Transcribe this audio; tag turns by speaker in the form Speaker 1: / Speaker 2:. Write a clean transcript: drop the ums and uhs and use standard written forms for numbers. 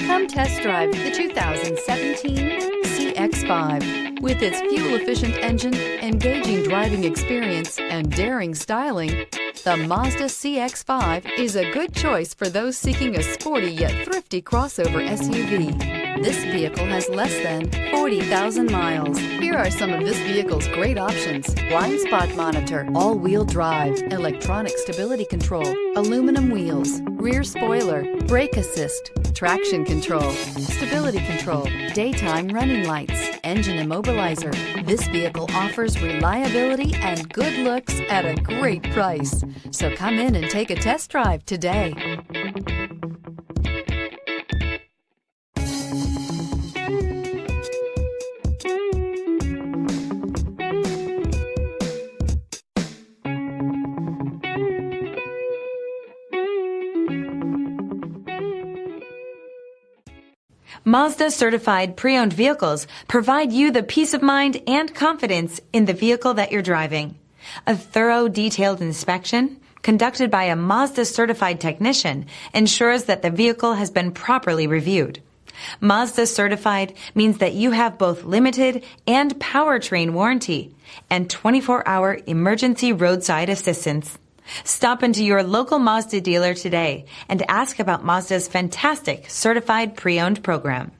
Speaker 1: Come test drive the 2017 CX-5. With its fuel-efficient engine, engaging driving experience, and daring styling, the Mazda CX-5 is a good choice for those seeking a sporty yet thrifty crossover SUV. This vehicle has less than 40,000 miles. Here are some of this vehicle's great options: blind spot monitor, all-wheel drive, electronic stability control, aluminum wheels, rear spoiler, brake assist, traction control, stability control, daytime running lights, engine immobilizer. This vehicle offers reliability and good looks at a great price. So come in and take a test drive today.
Speaker 2: Mazda Certified Pre-Owned vehicles provide you the peace of mind and confidence in the vehicle that you're driving. A thorough, detailed inspection conducted by a Mazda Certified technician ensures that the vehicle has been properly reviewed. Mazda Certified means that you have both limited and Powertrain Warranty and 24-hour emergency roadside assistance. Stop into your local Mazda dealer today and ask about Mazda's fantastic Certified Pre-Owned program.